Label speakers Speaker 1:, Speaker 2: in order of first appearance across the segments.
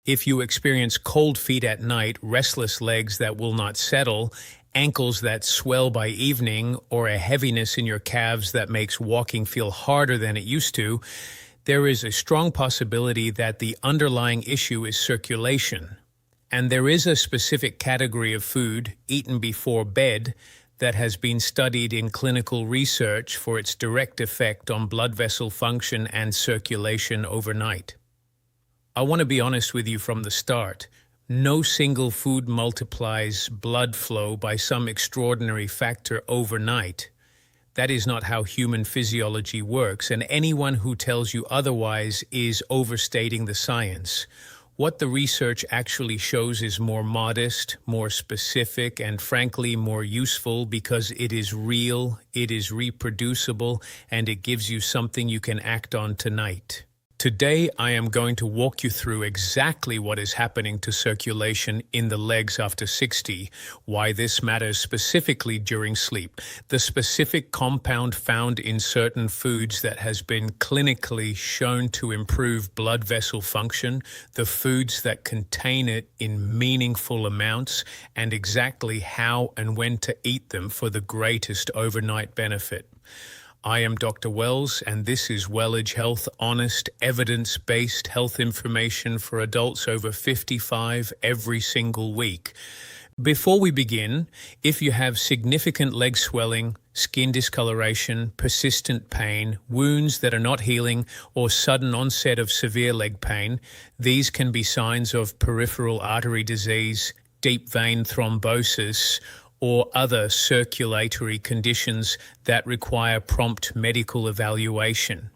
Speaker 1: If you experience cold feet at night, restless legs that will not settle, ankles that swell by evening, or a heaviness in your calves that makes walking feel harder than it used to, there is a strong possibility that the underlying issue is circulation. And there is a specific category of food eaten before bed that has been studied in clinical research for its direct effect on blood vessel function and circulation overnight. I want to be honest with you from the start. No single food multiplies blood flow by some extraordinary factor overnight. That is not how human physiology works, and anyone who tells you otherwise is overstating the science. What the research actually shows is more modest, more specific, and frankly more useful because it is real, it is reproducible, and it gives you something you can act on tonight. Today, I am going to walk you through exactly what is happening to circulation in the legs after 60, why this matters specifically during sleep, the specific compound found in certain foods that has been clinically shown to improve blood vessel function, the foods that contain it in meaningful amounts, and exactly how and when to eat them for the greatest overnight benefit. I am Dr. Wells, and this is WellAge Health, honest, evidence-based health information for adults over 55 every single week. Before we begin, if you have significant leg swelling, skin discoloration, persistent pain, wounds that are not healing, or sudden onset of severe leg pain, these can be signs of peripheral artery disease, deep vein thrombosis, or other circulatory conditions that require prompt medical evaluation.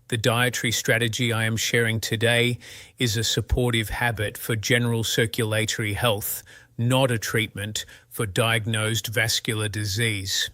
Speaker 1: The dietary strategy I am sharing today is a supportive habit for general circulatory health, not a treatment for diagnosed vascular disease.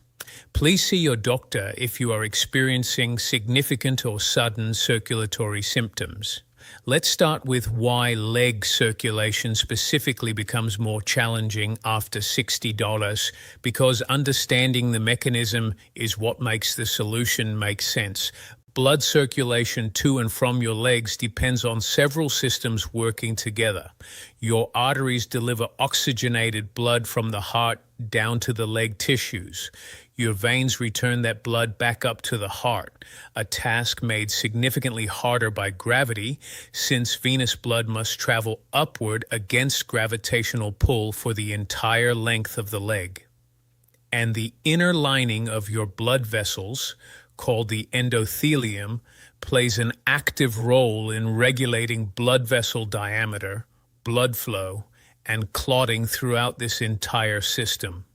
Speaker 1: Please see your doctor if you are experiencing significant or sudden circulatory symptoms. Let's start with why leg circulation specifically becomes more challenging after $60, because understanding the mechanism is what makes the solution make sense. Blood circulation to and from your legs depends on several systems working together. Your arteries deliver oxygenated blood from the heart down to the leg tissues. Your veins return that blood back up to the heart, a task made significantly harder by gravity, since venous blood must travel upward against gravitational pull for the entire length of the leg. And the inner lining of your blood vessels, called the endothelium, plays an active role in regulating blood vessel diameter, blood flow, and clotting throughout this entire system.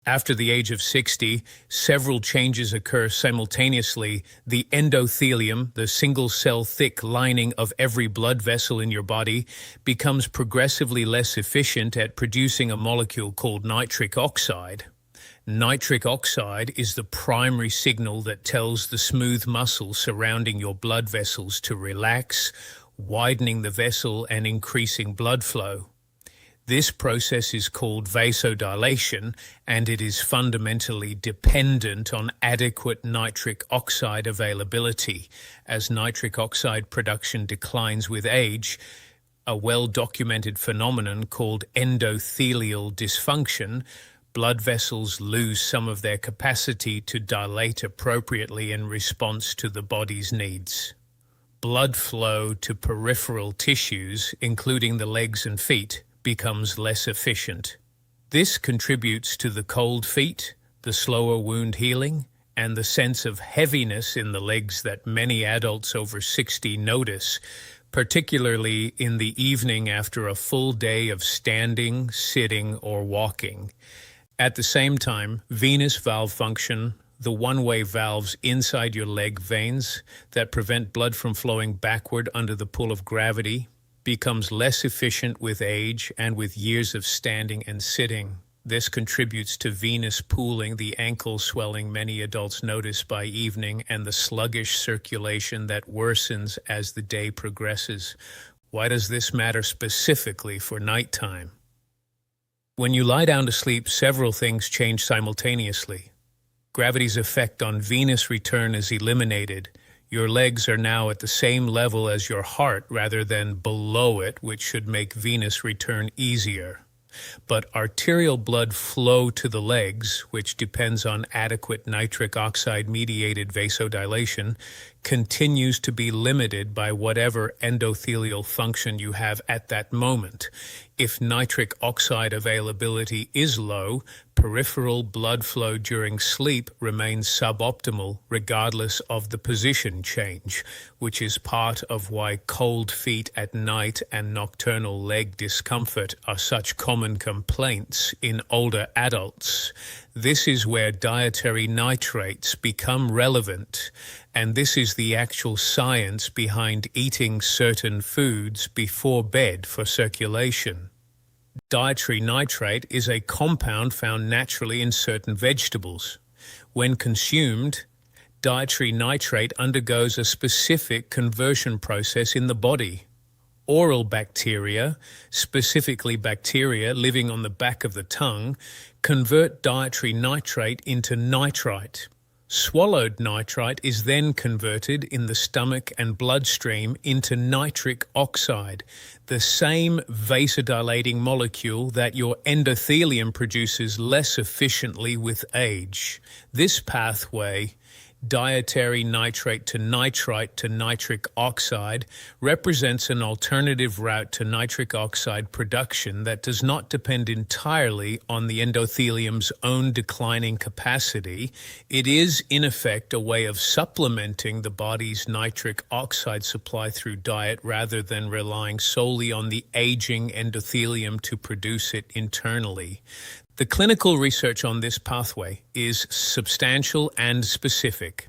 Speaker 1: After the age of 60, several changes occur simultaneously. The endothelium, the single-cell thick lining of every blood vessel in your body, becomes progressively less efficient at producing a molecule called nitric oxide. Nitric oxide is the primary signal that tells the smooth muscle surrounding your blood vessels to relax, widening the vessel and increasing blood flow. This process is called vasodilation, and it is fundamentally dependent on adequate nitric oxide availability. As nitric oxide production declines with age, a well-documented phenomenon called endothelial dysfunction, blood vessels lose some of their capacity to dilate appropriately in response to the body's needs. Blood flow to peripheral tissues, including the legs and feet, becomes less efficient. This contributes to the cold feet, the slower wound healing, and the sense of heaviness in the legs that many adults over 60 notice, particularly in the evening after a full day of standing, sitting, or walking. At the same time, venous valve function, the one-way valves inside your leg veins that prevent blood from flowing backward under the pull of gravity, becomes less efficient with age and with years of standing and sitting. This contributes to venous pooling, the ankle swelling many adults notice by evening, and the sluggish circulation that worsens as the day progresses. Why does this matter specifically for nighttime? When you lie down to sleep, several things change simultaneously. Gravity's effect on venous return is eliminated. Your legs are now at the same level as your heart rather than below it, which should make venous return easier. But arterial blood flow to the legs, which depends on adequate nitric oxide-mediated vasodilation, continues to be limited by whatever endothelial function you have at that moment. If nitric oxide availability is low, peripheral blood flow during sleep remains suboptimal regardless of the position change, which is part of why cold feet at night and nocturnal leg discomfort are such common complaints in older adults. This is where dietary nitrates become relevant, and this is the actual science behind eating certain foods before bed for circulation. Dietary nitrate is a compound found naturally in certain vegetables. When consumed, dietary nitrate undergoes a specific conversion process in the body. Oral bacteria, specifically bacteria living on the back of the tongue, convert dietary nitrate into nitrite. Swallowed nitrite is then converted in the stomach and bloodstream into nitric oxide, the same vasodilating molecule that your endothelium produces less efficiently with age. This pathway, dietary nitrate to nitric oxide, represents an alternative route to nitric oxide production that does not depend entirely on the endothelium's own declining capacity. It is, in effect, a way of supplementing the body's nitric oxide supply through diet rather than relying solely on the aging endothelium to produce it internally. The clinical research on this pathway is substantial and specific.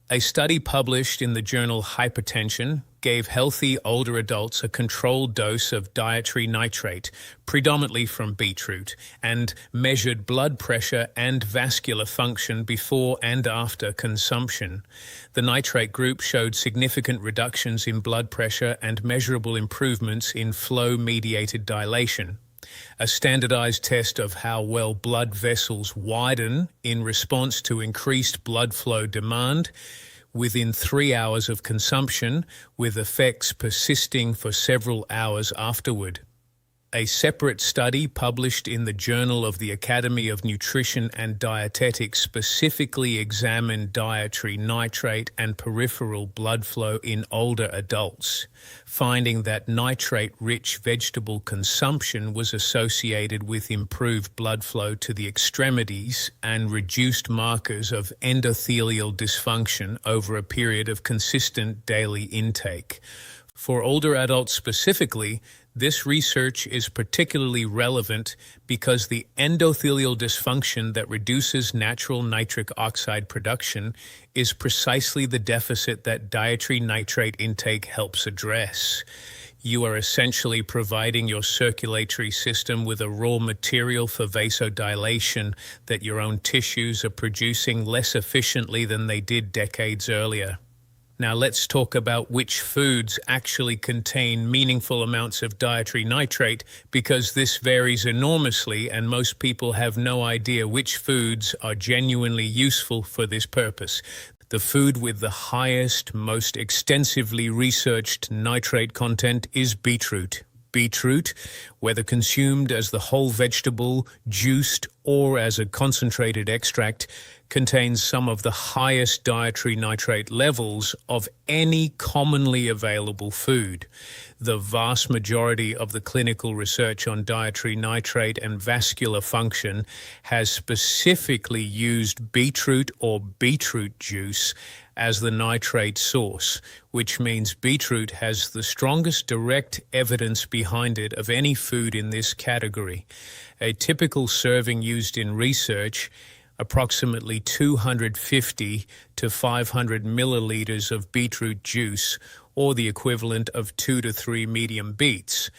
Speaker 1: A study published in the journal Hypertension gave healthy older adults a controlled dose of dietary nitrate, predominantly from beetroot, and measured blood pressure and vascular function before and after consumption. The nitrate group showed significant reductions in blood pressure and measurable improvements in flow-mediated dilation. A standardized test of how well blood vessels widen in response to increased blood flow demand within 3 hours of consumption, with effects persisting for several hours afterward. A separate study published in the Journal of the Academy of Nutrition and Dietetics specifically examined dietary nitrate and peripheral blood flow in older adults, finding that nitrate-rich vegetable consumption was associated with improved blood flow to the extremities and reduced markers of endothelial dysfunction over a period of consistent daily intake. For older adults specifically, this research is particularly relevant because the endothelial dysfunction that reduces natural nitric oxide production is precisely the deficit that dietary nitrate intake helps address. You are essentially providing your circulatory system with a raw material for vasodilation that your own tissues are producing less efficiently than they did decades earlier. Now let's talk about which foods actually contain meaningful amounts of dietary nitrate, because this varies enormously and most people have no idea which foods are genuinely useful for this purpose. The food with the highest, most extensively researched nitrate content is beetroot. Beetroot, whether consumed as the whole vegetable, juiced, or as a concentrated extract, contains some of the highest dietary nitrate levels of any commonly available food. The vast majority of the clinical research on dietary nitrate and vascular function has specifically used beetroot or beetroot juice as the nitrate source, which means beetroot has the strongest direct evidence behind it of any food in this category. A typical serving used in research, approximately 250 to 500 milliliters of beetroot juice, or the equivalent of 2 to 3 medium beets,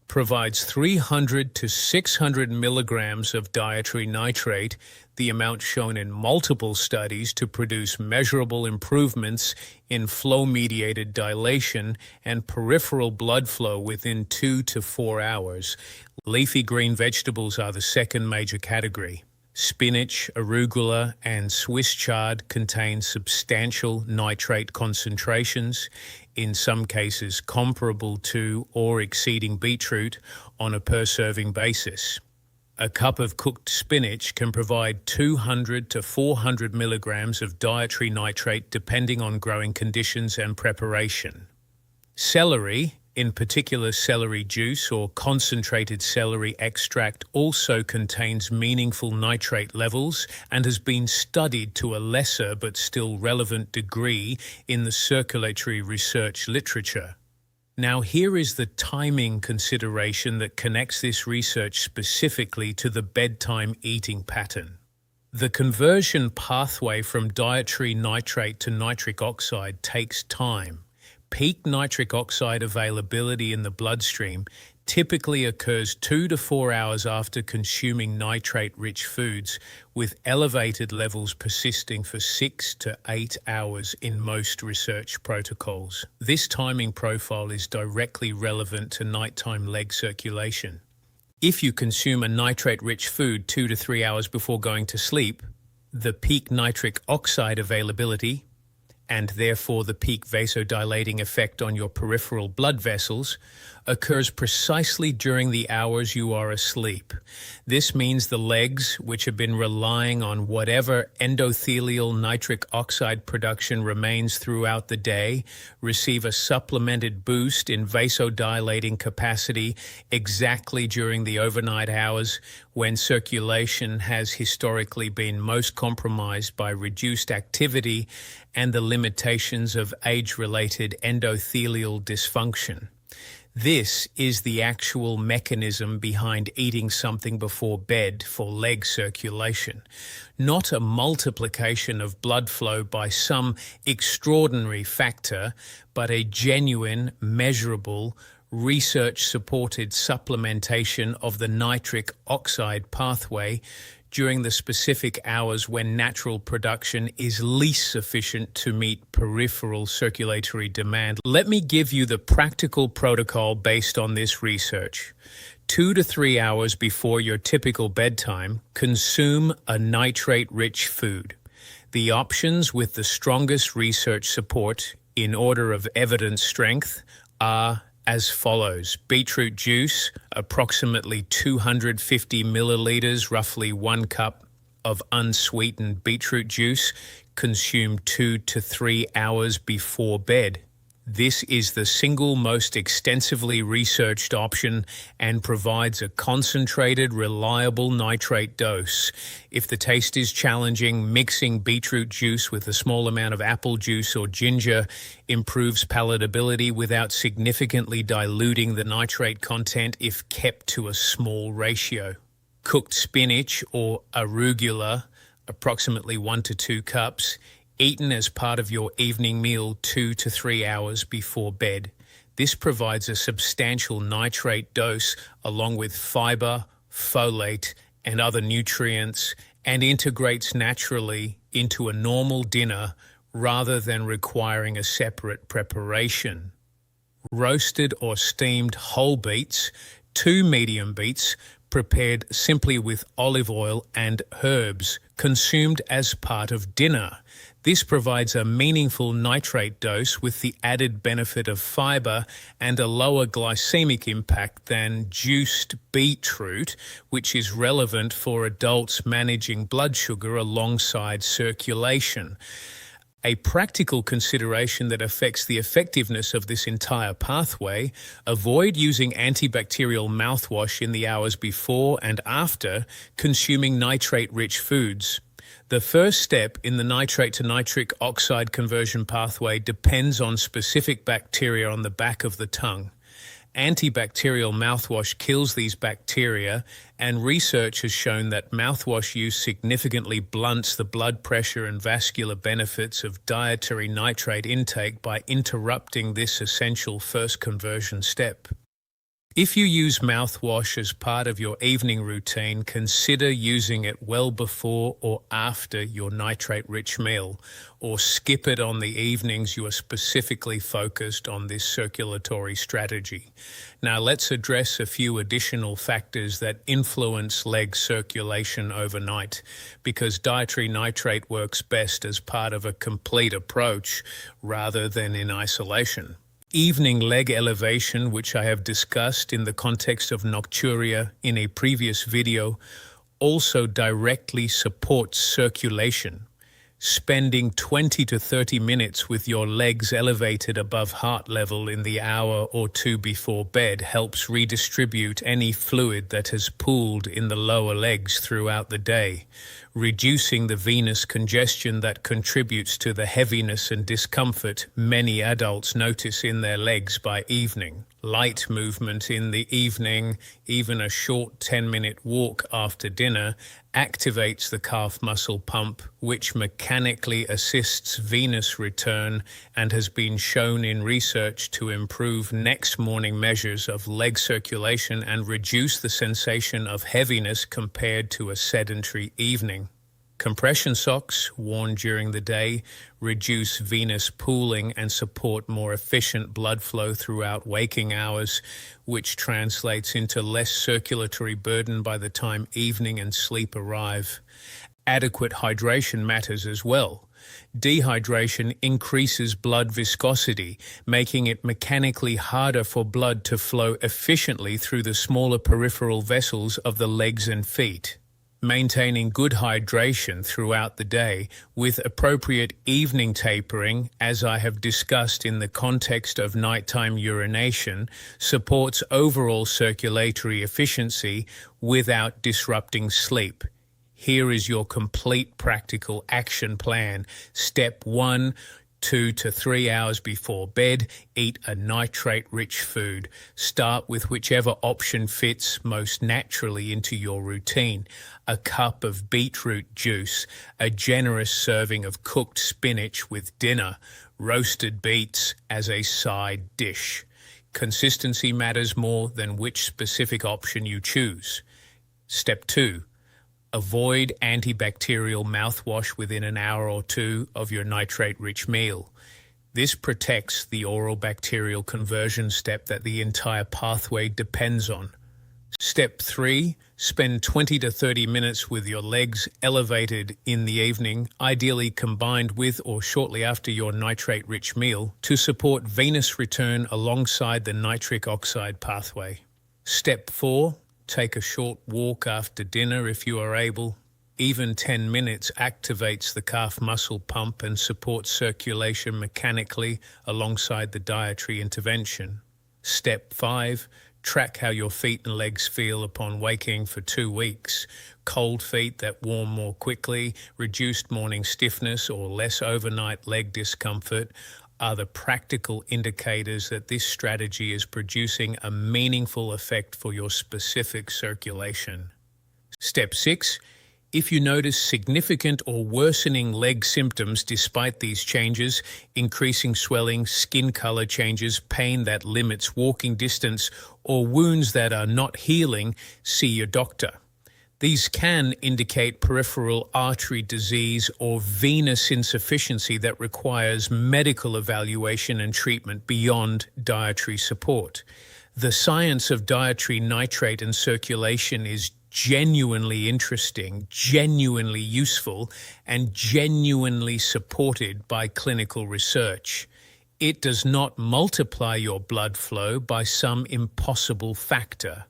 Speaker 1: provides 300 to 600 milligrams of dietary nitrate, the amount shown in multiple studies to produce measurable improvements in flow-mediated dilation and peripheral blood flow within 2 to 4 hours. Leafy green vegetables are the second major category. Spinach, arugula, and Swiss chard contain substantial nitrate concentrations, in some cases comparable to or exceeding beetroot on a per-serving basis. A cup of cooked spinach can provide 200 to 400 milligrams of dietary nitrate depending on growing conditions and preparation. Celery, in particular celery juice or concentrated celery extract, also contains meaningful nitrate levels and has been studied to a lesser but still relevant degree in the circulatory research literature. Now, here is the timing consideration that connects this research specifically to the bedtime eating pattern. The conversion pathway from dietary nitrate to nitric oxide takes time. Peak nitric oxide availability in the bloodstream typically occurs 2 to 4 hours after consuming nitrate-rich foods, with elevated levels persisting for 6 to 8 hours in most research protocols. This timing profile is directly relevant to nighttime leg circulation. If you consume a nitrate-rich food 2 to 3 hours before going to sleep, the peak nitric oxide availability, and therefore the peak vasodilating effect on your peripheral blood vessels, occurs precisely during the hours you are asleep. This means the legs, which have been relying on whatever endothelial nitric oxide production remains throughout the day, receive a supplemented boost in vasodilating capacity exactly during the overnight hours when circulation has historically been most compromised by reduced activity and the limitations of age-related endothelial dysfunction. This is the actual mechanism behind eating something before bed for leg circulation, not a multiplication of blood flow by some extraordinary factor, but a genuine, measurable, research-supported supplementation of the nitric oxide pathway during the specific hours when natural production is least sufficient to meet peripheral circulatory demand. Let me give you the practical protocol based on this research. 2 to 3 hours before your typical bedtime, consume a nitrate-rich food. The options with the strongest research support, in order of evidence strength, are as follows: beetroot juice, approximately 250 milliliters, roughly 1 cup of unsweetened beetroot juice, consumed 2 to 3 hours before bed. This is the single most extensively researched option and provides a concentrated, reliable nitrate dose. If the taste is challenging, mixing beetroot juice with a small amount of apple juice or ginger improves palatability without significantly diluting the nitrate content if kept to a small ratio. Cooked spinach or arugula, approximately 1 to 2 cups, eaten as part of your evening meal 2 to 3 hours before bed. This provides a substantial nitrate dose along with fiber, folate, and other nutrients, and integrates naturally into a normal dinner rather than requiring a separate preparation. Roasted or steamed whole beets, 2 medium beets, prepared simply with olive oil and herbs, consumed as part of dinner. This provides a meaningful nitrate dose with the added benefit of fiber and a lower glycemic impact than juiced beetroot, which is relevant for adults managing blood sugar alongside circulation. A practical consideration that affects the effectiveness of this entire pathway: avoid using antibacterial mouthwash in the hours before and after consuming nitrate-rich foods. The first step in the nitrate to nitric oxide conversion pathway depends on specific bacteria on the back of the tongue. Antibacterial mouthwash kills these bacteria, and research has shown that mouthwash use significantly blunts the blood pressure and vascular benefits of dietary nitrate intake by interrupting this essential first conversion step. If you use mouthwash as part of your evening routine, consider using it well before or after your nitrate-rich meal, or skip it on the evenings you are specifically focused on this circulatory strategy. Now let's address a few additional factors that influence leg circulation overnight, because dietary nitrate works best as part of a complete approach rather than in isolation. Evening leg elevation, which I have discussed in the context of nocturia in a previous video, also directly supports circulation. Spending 20 to 30 minutes with your legs elevated above heart level in the hour or two before bed helps redistribute any fluid that has pooled in the lower legs throughout the day, reducing the venous congestion that contributes to the heaviness and discomfort many adults notice in their legs by evening. Light movement in the evening, even a short 10-minute walk after dinner, activates the calf muscle pump, which mechanically assists venous return and has been shown in research to improve next morning measures of leg circulation and reduce the sensation of heaviness compared to a sedentary evening. Compression socks, worn during the day, reduce venous pooling and support more efficient blood flow throughout waking hours, which translates into less circulatory burden by the time evening and sleep arrive. Adequate hydration matters as well. Dehydration increases blood viscosity, making it mechanically harder for blood to flow efficiently through the smaller peripheral vessels of the legs and feet. Maintaining good hydration throughout the day with appropriate evening tapering, as I have discussed in the context of nighttime urination, supports overall circulatory efficiency without disrupting sleep. Here is your complete practical action plan. Step 1. 2 to 3 hours before bed, eat a nitrate-rich food. Start with whichever option fits most naturally into your routine. A cup of beetroot juice, a generous serving of cooked spinach with dinner, roasted beets as a side dish. Consistency matters more than which specific option you choose. Step 2. Avoid antibacterial mouthwash within an hour or two of your nitrate-rich meal. This protects the oral bacterial conversion step that the entire pathway depends on. Step 3. Spend 20 to 30 minutes with your legs elevated in the evening, ideally combined with or shortly after your nitrate-rich meal, to support venous return alongside the nitric oxide pathway. Step 4. Take a short walk after dinner if you are able. Even 10 minutes activates the calf muscle pump and supports circulation mechanically alongside the dietary intervention. Step 5. Track how your feet and legs feel upon waking for 2 weeks. Cold feet that warm more quickly, reduced morning stiffness, or less overnight leg discomfort are the practical indicators that this strategy is producing a meaningful effect for your specific circulation. Step 6. If you notice significant or worsening leg symptoms despite these changes, increasing swelling, skin color changes, pain that limits walking distance, or wounds that are not healing, see your doctor. These can indicate peripheral artery disease or venous insufficiency that requires medical evaluation and treatment beyond dietary support. The science of dietary nitrate and circulation is genuinely interesting, genuinely useful, and genuinely supported by clinical research. It does not multiply your blood flow by some impossible factor.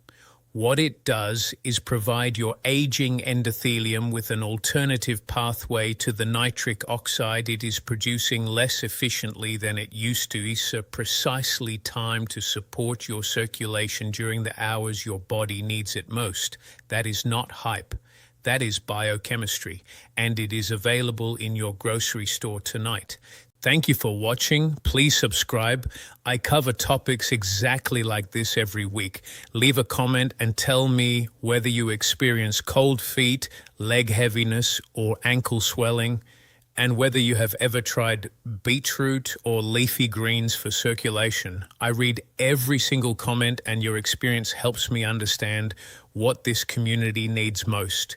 Speaker 1: What it does is provide your aging endothelium with an alternative pathway to the nitric oxide it is producing less efficiently than it used to, so precisely timed to support your circulation during the hours your body needs it most. That is not hype. That is biochemistry, and it is available in your grocery store tonight. Thank you for watching. Please subscribe. I cover topics exactly like this every week. Leave a comment and tell me whether you experience cold feet, leg heaviness, or ankle swelling. and whether you have ever tried beetroot or leafy greens for circulation. I read every single comment, and your experience helps me understand what this community needs most.